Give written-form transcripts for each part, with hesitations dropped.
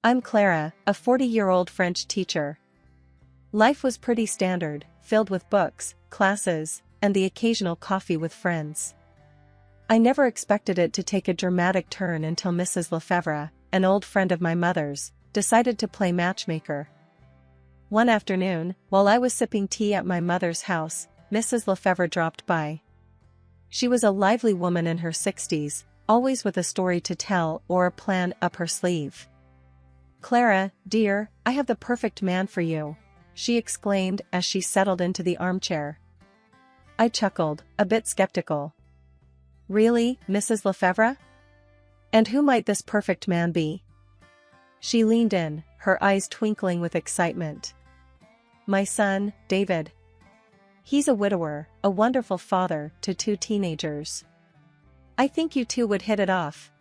I'm Clara, a 40-year-old French teacher. Life was pretty standard, filled with books, classes, and the occasional coffee with friends. I never expected it to take a dramatic turn until Mrs. Lefebvre, an old friend of my mother's, decided to play matchmaker. One afternoon, while I was sipping tea at my mother's house, Mrs. Lefebvre dropped by. She was a lively woman in her 60s, always with a story to tell or a plan up her sleeve. "Clara, dear, I have the perfect man for you," she exclaimed as she settled into the armchair. I chuckled, a bit skeptical. "Really, Mrs. Lefebvre? And who might this perfect man be?" She leaned in, her eyes twinkling with excitement. "My son, David. He's a widower, a wonderful father to 2 teenagers. I think you two would hit it off."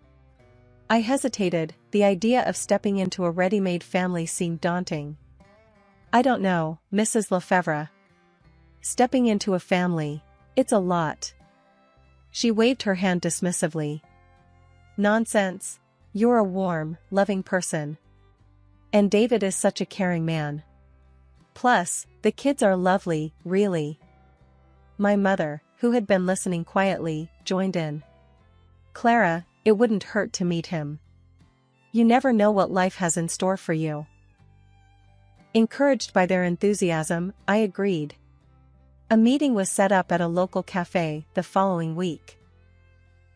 I hesitated, the idea of stepping into a ready-made family seemed daunting. "I don't know, Mrs. Lefebvre. Stepping into a family, it's a lot." She waved her hand dismissively. "Nonsense. You're a warm, loving person. And David is such a caring man. Plus, the kids are lovely, really." My mother, who had been listening quietly, joined in. "Clara, it wouldn't hurt to meet him. You never know what life has in store for you." Encouraged by their enthusiasm, I agreed. A meeting was set up at a local cafe the following week.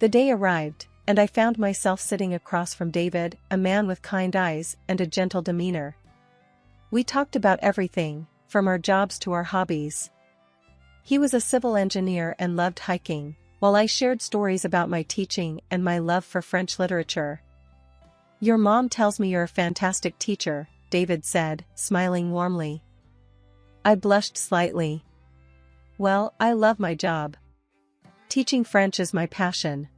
The day arrived, and I found myself sitting across from David, a man with kind eyes and a gentle demeanor. We talked about everything, from our jobs to our hobbies. He was a civil engineer and loved hiking, while I shared stories about my teaching and my love for French literature. "Your mom tells me you're a fantastic teacher," David said, smiling warmly. I blushed slightly. "Well, I love my job. Teaching French is my passion."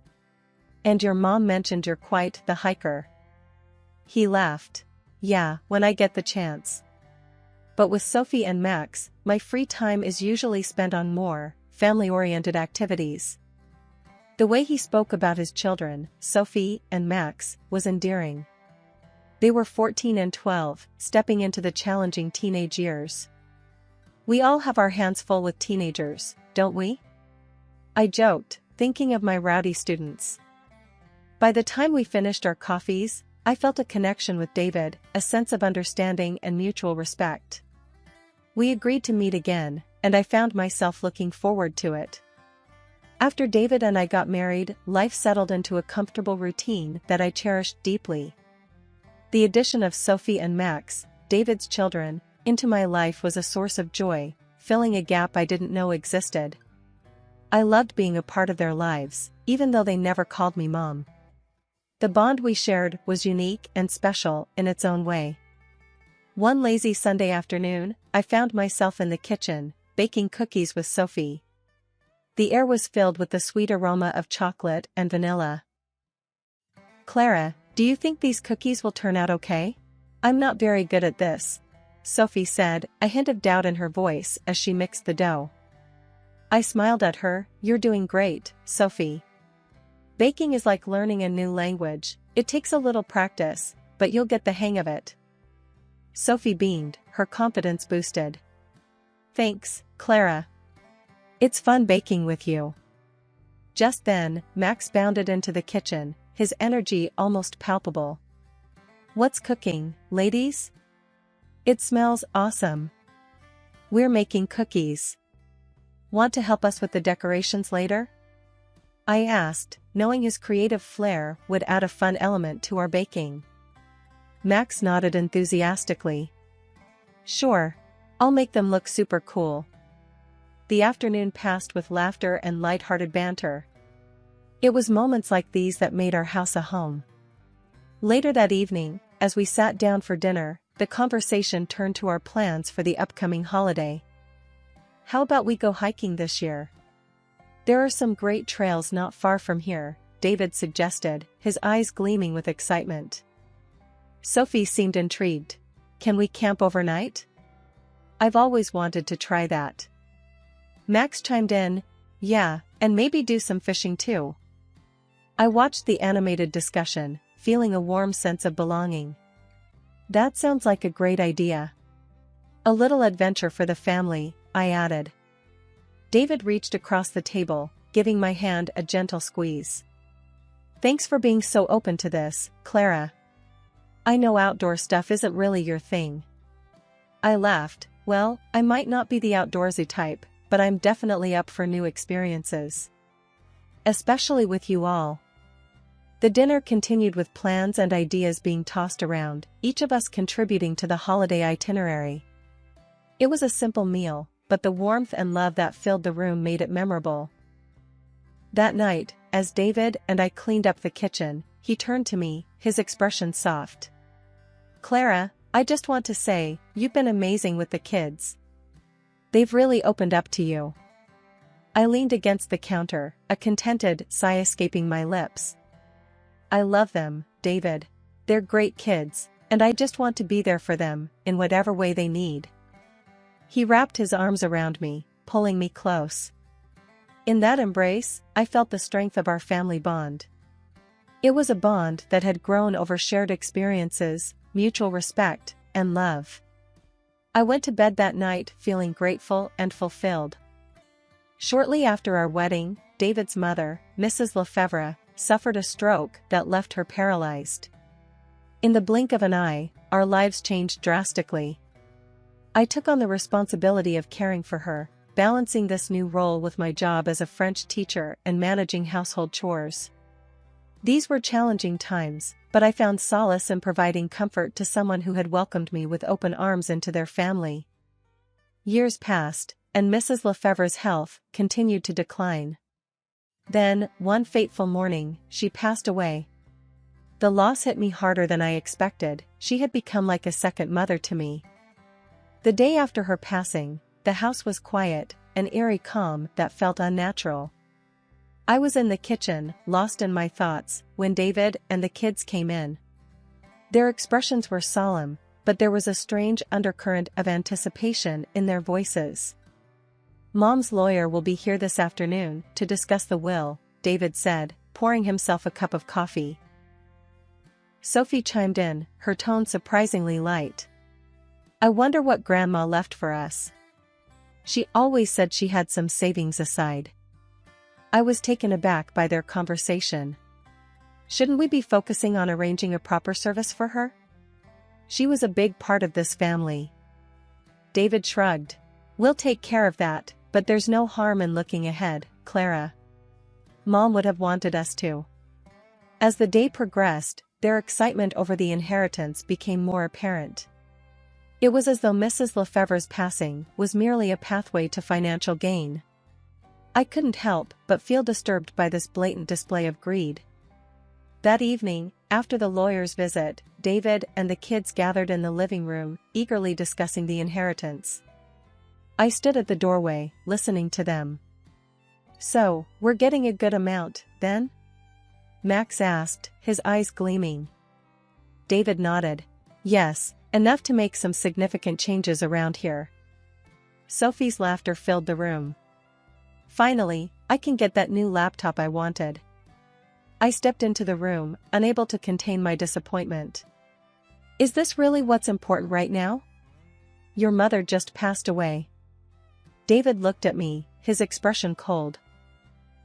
"And your mom mentioned you're quite the hiker." He laughed. "Yeah, when I get the chance. But with Sophie and Max, my free time is usually spent on more family-oriented activities." The way he spoke about his children, Sophie and Max, was endearing. They were 14 and 12, stepping into the challenging teenage years. "We all have our hands full with teenagers, don't we?" I joked, thinking of my rowdy students. By the time we finished our coffees, I felt a connection with David, a sense of understanding and mutual respect. We agreed to meet again, and I found myself looking forward to it. After David and I got married, life settled into a comfortable routine that I cherished deeply. The addition of Sophie and Max, David's children, into my life was a source of joy, filling a gap I didn't know existed. I loved being a part of their lives, even though they never called me Mom. The bond we shared was unique and special in its own way. One lazy Sunday afternoon, I found myself in the kitchen, baking cookies with Sophie. The air was filled with the sweet aroma of chocolate and vanilla. "Clara, do you think these cookies will turn out okay?" "I'm not very good at this," Sophie said, a hint of doubt in her voice as she mixed the dough. I smiled at her. "You're doing great, Sophie. Baking is like learning a new language, it takes a little practice, but you'll get the hang of it." Sophie beamed, her confidence boosted. "Thanks, Clara. It's fun baking with you." Just then, Max bounded into the kitchen, his energy almost palpable. "What's cooking, ladies? It smells awesome." "We're making cookies. Want to help us with the decorations later?" I asked, knowing his creative flair would add a fun element to our baking. Max nodded enthusiastically. "Sure. I'll make them look super cool." The afternoon passed with laughter and light-hearted banter. It was moments like these that made our house a home. Later that evening, as we sat down for dinner, the conversation turned to our plans for the upcoming holiday. "How about we go hiking this year? There are some great trails not far from here," David suggested, his eyes gleaming with excitement. Sophie seemed intrigued. "Can we camp overnight? I've always wanted to try that." Max chimed in, "Yeah, and maybe do some fishing too." I watched the animated discussion, feeling a warm sense of belonging. That sounds like a great idea. A little adventure for the family, I added. David reached across the table, giving my hand a gentle squeeze. Thanks for being so open to this, Clara. I know outdoor stuff isn't really your thing. I laughed. Well, I might not be the outdoorsy type, but I'm definitely up for new experiences. Especially with you all. The dinner continued with plans and ideas being tossed around, each of us contributing to the holiday itinerary. It was a simple meal, but the warmth and love that filled the room made it memorable. That night, as David and I cleaned up the kitchen, he turned to me, his expression soft. Clara, I just want to say, you've been amazing with the kids. They've really opened up to you. I leaned against the counter, a contented sigh escaping my lips. I love them, David. They're great kids, and I just want to be there for them, in whatever way they need. He wrapped his arms around me, pulling me close. In that embrace, I felt the strength of our family bond. It was a bond that had grown over shared experiences, mutual respect, and love. I went to bed that night feeling grateful and fulfilled. Shortly after our wedding, David's mother, Mrs. Lefevre, suffered a stroke that left her paralyzed. In the blink of an eye, our lives changed drastically. I took on the responsibility of caring for her, balancing this new role with my job as a French teacher and managing household chores. These were challenging times, but I found solace in providing comfort to someone who had welcomed me with open arms into their family. Years passed, and Mrs. Lefevre's health continued to decline. Then, one fateful morning, she passed away. The loss hit me harder than I expected. She had become like a second mother to me. The day after her passing, the house was quiet, an eerie calm that felt unnatural. I was in the kitchen, lost in my thoughts, when David and the kids came in. Their expressions were solemn, but there was a strange undercurrent of anticipation in their voices. Mom's lawyer will be here this afternoon to discuss the will, David said, pouring himself a cup of coffee. Sophie chimed in, her tone surprisingly light. I wonder what Grandma left for us. She always said she had some savings aside. I was taken aback by their conversation. Shouldn't we be focusing on arranging a proper service for her? She was a big part of this family. David shrugged. We'll take care of that, but there's no harm in looking ahead, Clara. Mom would have wanted us to. As the day progressed, their excitement over the inheritance became more apparent. It was as though Mrs. Lefevre's passing was merely a pathway to financial gain. I couldn't help but feel disturbed by this blatant display of greed. That evening, after the lawyer's visit, David and the kids gathered in the living room, eagerly discussing the inheritance. I stood at the doorway, listening to them. So, we're getting a good amount, then? Max asked, his eyes gleaming. David nodded. Yes, enough to make some significant changes around here. Sophie's laughter filled the room. Finally, I can get that new laptop I wanted. I stepped into the room, unable to contain my disappointment. Is this really what's important right now? Your mother just passed away. David looked at me, his expression cold.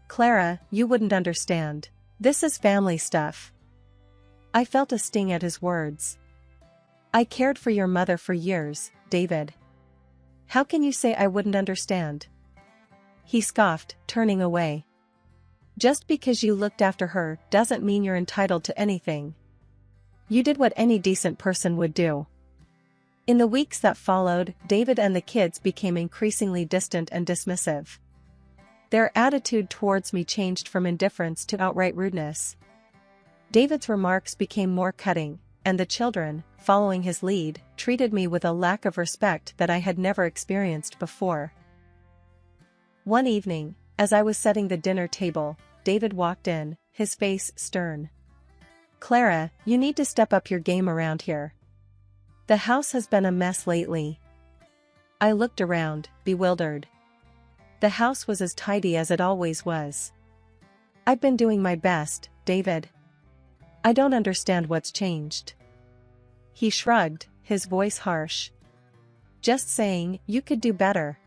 Clara, you wouldn't understand. This is family stuff. I felt a sting at his words. I cared for your mother for years, David. How can you say I wouldn't understand? He scoffed, turning away. Just because you looked after her doesn't mean you're entitled to anything. You did what any decent person would do. In the weeks that followed, David and the kids became increasingly distant and dismissive. Their attitude towards me changed from indifference to outright rudeness. David's remarks became more cutting, and the children, following his lead, treated me with a lack of respect that I had never experienced before. One evening, as I was setting the dinner table, David walked in, his face stern. Clara, you need to step up your game around here. The house has been a mess lately. I looked around, bewildered. The house was as tidy as it always was. I've been doing my best, David. I don't understand what's changed. He shrugged, his voice harsh. Just saying, you could do better.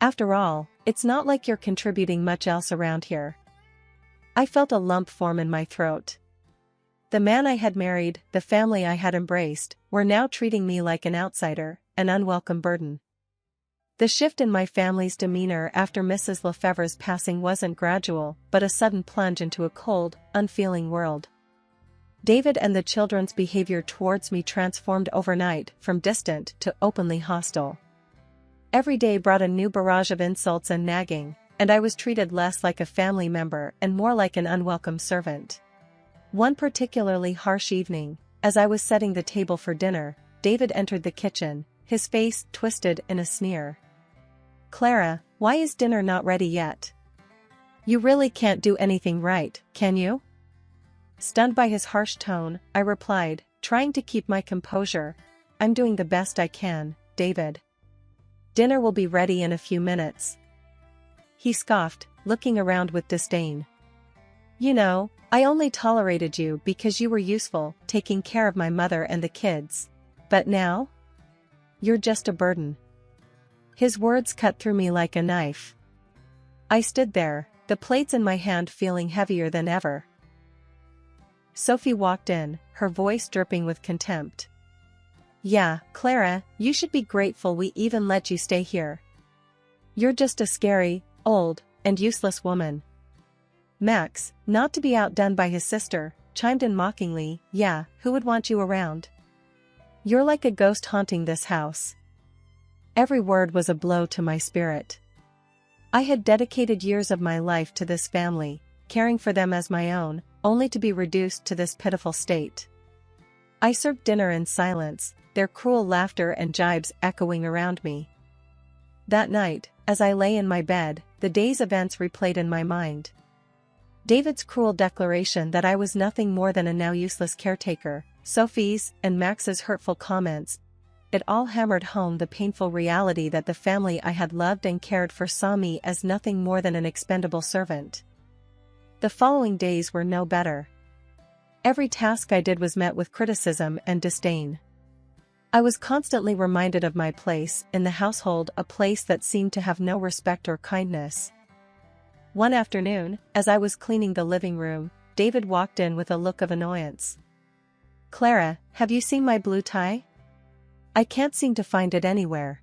After all, it's not like you're contributing much else around here. I felt a lump form in my throat. The man I had married, the family I had embraced, were now treating me like an outsider, an unwelcome burden. The shift in my family's demeanor after Mrs. Lefebvre's passing wasn't gradual, but a sudden plunge into a cold, unfeeling world. David and the children's behavior towards me transformed overnight from distant to openly hostile. Every day brought a new barrage of insults and nagging, and I was treated less like a family member and more like an unwelcome servant. One particularly harsh evening, as I was setting the table for dinner, David entered the kitchen, his face twisted in a sneer. "Clara, why is dinner not ready yet? You really can't do anything right, can you?" Stunned by his harsh tone, I replied, trying to keep my composure, "I'm doing the best I can, David. Dinner will be ready in a few minutes." He scoffed, looking around with disdain. "You know, I only tolerated you because you were useful, taking care of my mother and the kids. But now? You're just a burden." His words cut through me like a knife. I stood there, the plates in my hand feeling heavier than ever. Sophie walked in, her voice dripping with contempt. "Yeah, Clara, you should be grateful we even let you stay here. You're just a scary, old, and useless woman." Max, not to be outdone by his sister, chimed in mockingly, "Yeah, who would want you around? You're like a ghost haunting this house." Every word was a blow to my spirit. I had dedicated years of my life to this family, caring for them as my own, only to be reduced to this pitiful state. I served dinner in silence, their cruel laughter and jibes echoing around me. That night, as I lay in my bed, the day's events replayed in my mind. David's cruel declaration that I was nothing more than a now useless caretaker, Sophie's and Max's hurtful comments. It all hammered home the painful reality that the family I had loved and cared for saw me as nothing more than an expendable servant. The following days were no better. Every task I did was met with criticism and disdain. I was constantly reminded of my place in the household, a place that seemed to have no respect or kindness. One afternoon, as I was cleaning the living room, David walked in with a look of annoyance. "Clara, have you seen my blue tie? I can't seem to find it anywhere."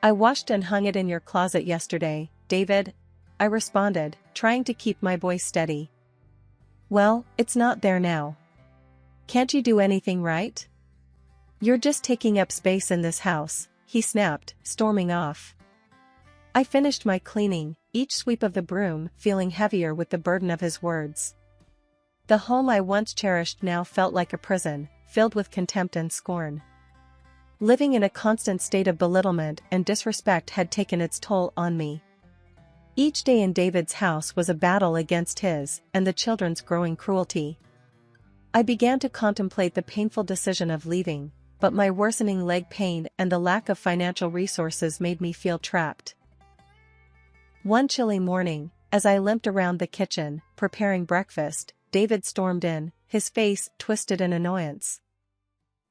"I washed and hung it in your closet yesterday, David," I responded, trying to keep my voice steady. "Well, it's not there now. Can't you do anything right? You're just taking up space in this house," he snapped, storming off. I finished my cleaning, each sweep of the broom feeling heavier with the burden of his words. The home I once cherished now felt like a prison, filled with contempt and scorn. Living in a constant state of belittlement and disrespect had taken its toll on me. Each day in David's house was a battle against his and the children's growing cruelty. I began to contemplate the painful decision of leaving, but my worsening leg pain and the lack of financial resources made me feel trapped. One chilly morning, as I limped around the kitchen, preparing breakfast, David stormed in, his face twisted in annoyance.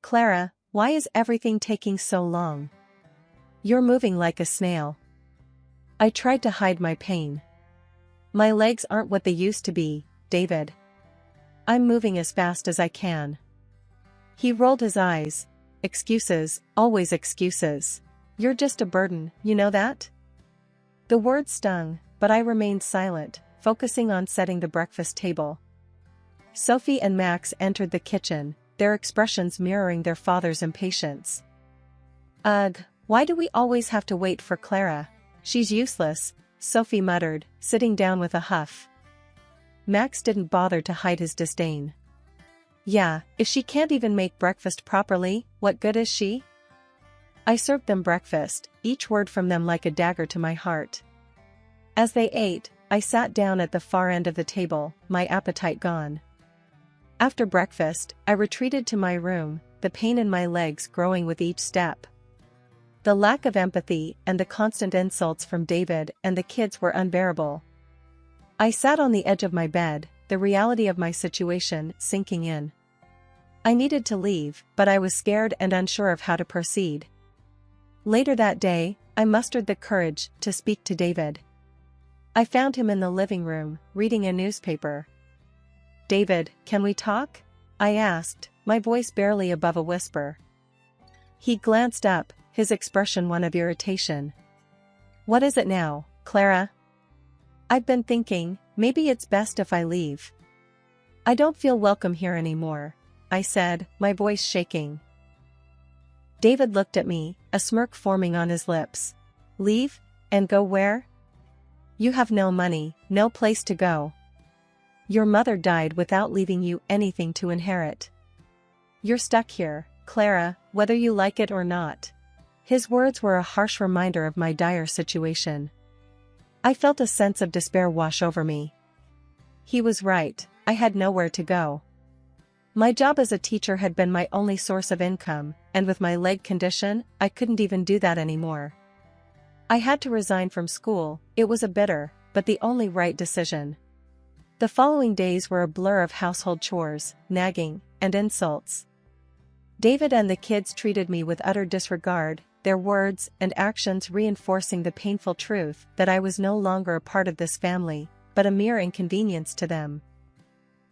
"Clara, why is everything taking so long? You're moving like a snail." I tried to hide my pain. "My legs aren't what they used to be, David. I'm moving as fast as I can." He rolled his eyes. "Excuses, always excuses. You're just a burden, you know that?" The words stung, but I remained silent, focusing on setting the breakfast table. Sophie and Max entered the kitchen, their expressions mirroring their father's impatience. "Ugh, why do we always have to wait for Clara? She's useless," Sophie muttered, sitting down with a huff. Max didn't bother to hide his disdain. "Yeah, if she can't even make breakfast properly, what good is she?" I served them breakfast, each word from them like a dagger to my heart. As they ate, I sat down at the far end of the table, my appetite gone. After breakfast, I retreated to my room, the pain in my legs growing with each step. The lack of empathy and the constant insults from David and the kids were unbearable. I sat on the edge of my bed, the reality of my situation sinking in. I needed to leave, but I was scared and unsure of how to proceed. Later that day, I mustered the courage to speak to David. I found him in the living room, reading a newspaper. "David, can we talk?" I asked, my voice barely above a whisper. He glanced up, his expression one of irritation. "What is it now, Clara?" "I've been thinking, maybe it's best if I leave. I don't feel welcome here anymore," I said, my voice shaking. David looked at me, a smirk forming on his lips. "Leave? And go where? You have no money, no place to go. Your mother died without leaving you anything to inherit. You're stuck here, Clara, whether you like it or not." His words were a harsh reminder of my dire situation. I felt a sense of despair wash over me. He was right, I had nowhere to go. My job as a teacher had been my only source of income, and with my leg condition, I couldn't even do that anymore. I had to resign from school. It was a bitter, but the only right decision. The following days were a blur of household chores, nagging, and insults. David and the kids treated me with utter disregard, their words and actions reinforcing the painful truth that I was no longer a part of this family, but a mere inconvenience to them.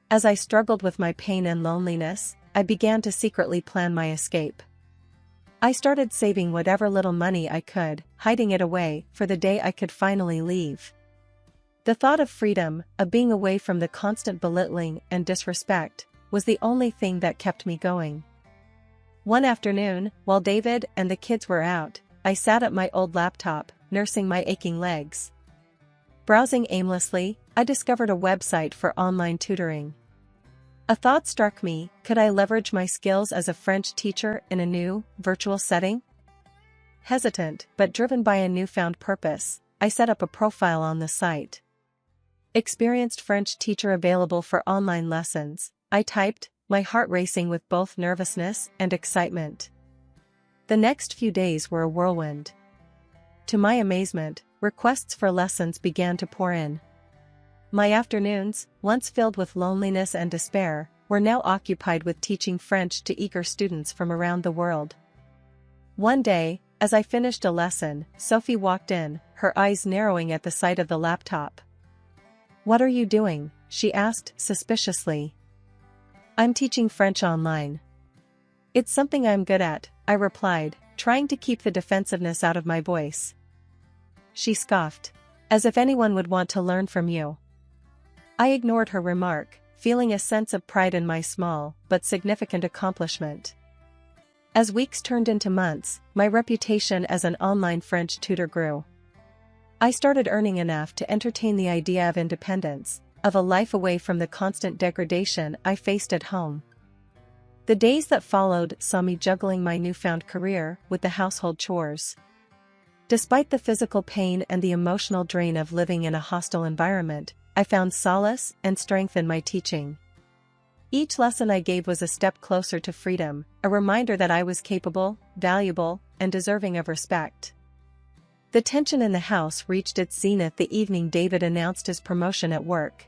As I struggled with my pain and loneliness, I began to secretly plan my escape. I started saving whatever little money I could, hiding it away for the day I could finally leave. The thought of freedom, of being away from the constant belittling and disrespect, was the only thing that kept me going. One afternoon, while David and the kids were out, I sat at my old laptop, nursing my aching legs. Browsing aimlessly, I discovered a website for online tutoring. A thought struck me: could I leverage my skills as a French teacher in a new, virtual setting? Hesitant, but driven by a newfound purpose, I set up a profile on the site. "Experienced French teacher available for online lessons," I typed, my heart racing with both nervousness and excitement. The next few days were a whirlwind. To my amazement, requests for lessons began to pour in. My afternoons, once filled with loneliness and despair, were now occupied with teaching French to eager students from around the world. One day, as I finished a lesson, Sophie walked in, her eyes narrowing at the sight of the laptop. "What are you doing?" she asked suspiciously. "I'm teaching French online." "It's something I'm good at," I replied, trying to keep the defensiveness out of my voice. She scoffed. "As if anyone would want to learn from you." I ignored her remark, feeling a sense of pride in my small but significant accomplishment. As weeks turned into months, my reputation as an online French tutor grew. I started earning enough to entertain the idea of independence, of a life away from the constant degradation I faced at home. The days that followed saw me juggling my newfound career with the household chores. Despite the physical pain and the emotional drain of living in a hostile environment, I found solace and strength in my teaching. Each lesson I gave was a step closer to freedom, a reminder that I was capable, valuable, and deserving of respect. The tension in the house reached its zenith the evening David announced his promotion at work.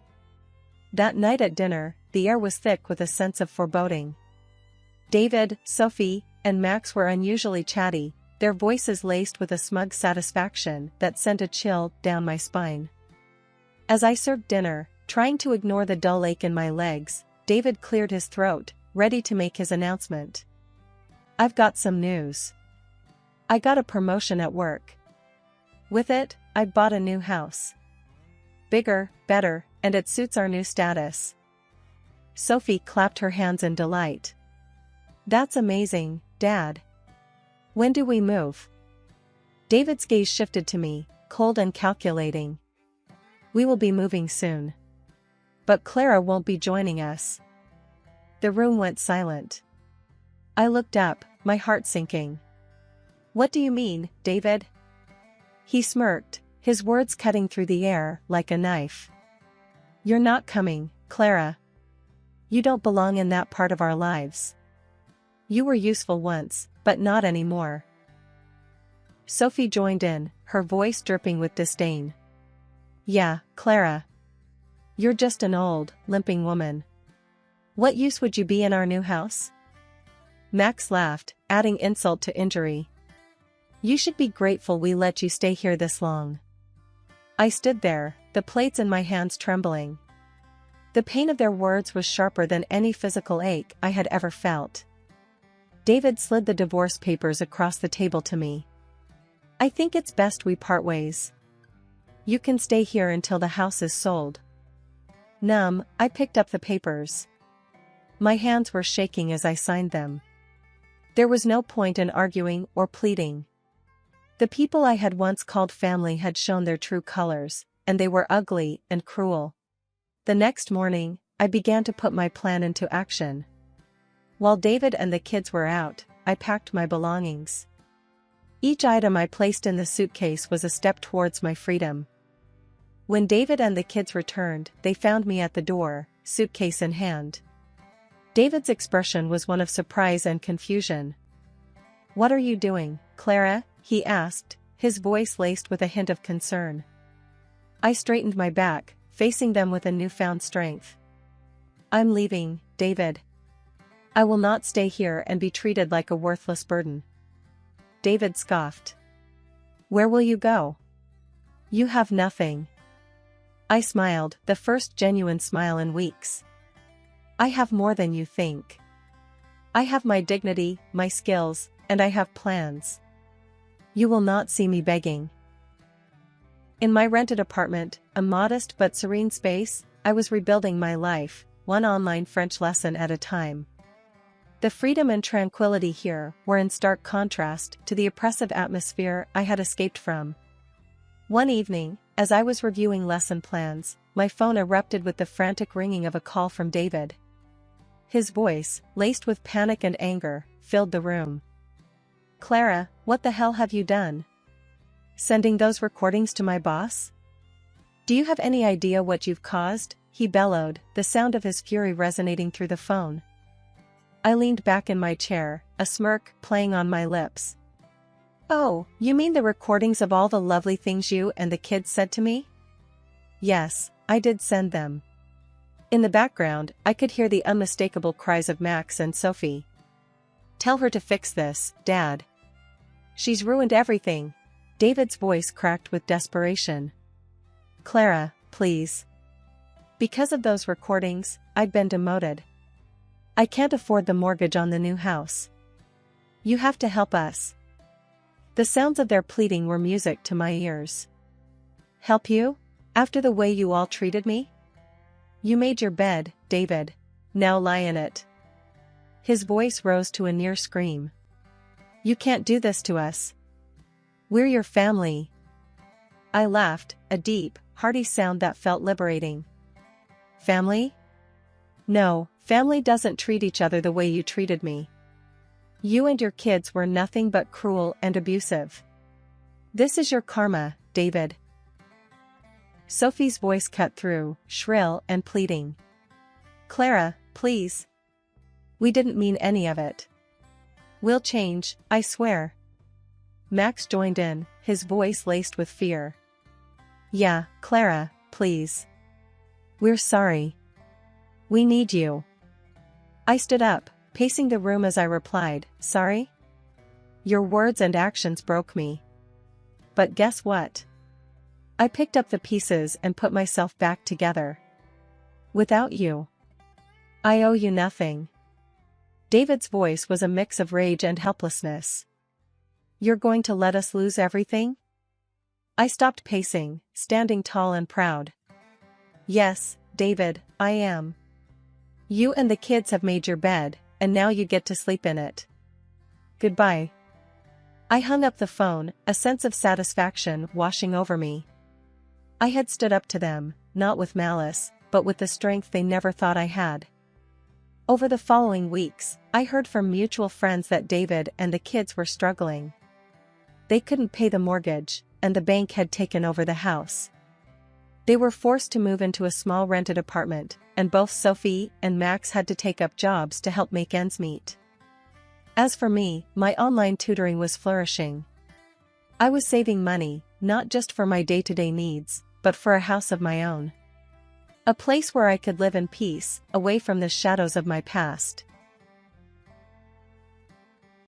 That night at dinner, the air was thick with a sense of foreboding. David, Sophie, and Max were unusually chatty, their voices laced with a smug satisfaction that sent a chill down my spine. As I served dinner, trying to ignore the dull ache in my legs, David cleared his throat, ready to make his announcement. "I've got some news. I got a promotion at work. With it, I bought a new house. Bigger, better, and it suits our new status." Sophie clapped her hands in delight. "That's amazing, Dad. When do we move?" David's gaze shifted to me, cold and calculating. "We will be moving soon. But Clara won't be joining us." The room went silent. I looked up, my heart sinking. "What do you mean, David?" He smirked, his words cutting through the air like a knife. "You're not coming, Clara. You don't belong in that part of our lives. You were useful once, but not anymore." Sophie joined in, her voice dripping with disdain. "Yeah, Clara. You're just an old, limping woman. What use would you be in our new house? Max laughed, adding insult to injury. You should be grateful we let you stay here this long. I stood there, the plates in my hands trembling. The pain of their words was sharper than any physical ache I had ever felt. David slid the divorce papers across the table to me. I think it's best we part ways. You can stay here until the house is sold. Numb, I picked up the papers. My hands were shaking as I signed them. There was no point in arguing or pleading. The people I had once called family had shown their true colors, and they were ugly and cruel. The next morning, I began to put my plan into action. While David and the kids were out, I packed my belongings. Each item I placed in the suitcase was a step towards my freedom. When David and the kids returned, they found me at the door, suitcase in hand. David's expression was one of surprise and confusion. "What are you doing, Clara?" he asked, his voice laced with a hint of concern. I straightened my back, facing them with a newfound strength. "I'm leaving, David. I will not stay here and be treated like a worthless burden." David scoffed. "Where will you go? You have nothing." I smiled, the first genuine smile in weeks. "I have more than you think. I have my dignity, my skills, and I have plans. You will not see me begging." In my rented apartment, a modest but serene space, I was rebuilding my life, one online French lesson at a time. The freedom and tranquility here were in stark contrast to the oppressive atmosphere I had escaped from. One evening, as I was reviewing lesson plans, my phone erupted with the frantic ringing of a call from David. His voice, laced with panic and anger, filled the room. "Clara, what the hell have you done? Sending those recordings to my boss? Do you have any idea what you've caused?" he bellowed, the sound of his fury resonating through the phone. I leaned back in my chair, a smirk playing on my lips. "Oh, you mean the recordings of all the lovely things you and the kids said to me?" "Yes, I did send them." In the background, I could hear the unmistakable cries of Max and Sophie. "Tell her to fix this, Dad. She's ruined everything." David's voice cracked with desperation. "Clara, please. Because of those recordings, I'd been demoted. I can't afford the mortgage on the new house. You have to help us." The sounds of their pleading were music to my ears. "Help you? After the way you all treated me? You made your bed, David. Now lie in it." His voice rose to a near scream. "You can't do this to us. We're your family." I laughed, a deep, hearty sound that felt liberating. "Family? No, family doesn't treat each other the way you treated me. You and your kids were nothing but cruel and abusive. This is your karma, David." Sophie's voice cut through, shrill and pleading. "Clara, please. We didn't mean any of it. We'll change, I swear." Max joined in, his voice laced with fear. "Yeah, Clara, please. We're sorry. We need you." I stood up, pacing the room as I replied, "Sorry? Your words and actions broke me. But guess what? I picked up the pieces and put myself back together. Without you, I owe you nothing." David's voice was a mix of rage and helplessness. "You're going to let us lose everything?" I stopped pacing, standing tall and proud. "Yes, David, I am. You and the kids have made your bed, and now you get to sleep in it. Goodbye." I hung up the phone, a sense of satisfaction washing over me. I had stood up to them, not with malice, but with the strength they never thought I had. Over the following weeks, I heard from mutual friends that David and the kids were struggling. They couldn't pay the mortgage, and the bank had taken over the house. They were forced to move into a small rented apartment, and both Sophie and Max had to take up jobs to help make ends meet. As for me, my online tutoring was flourishing. I was saving money, not just for my day-to-day needs, but for a house of my own. A place where I could live in peace, away from the shadows of my past.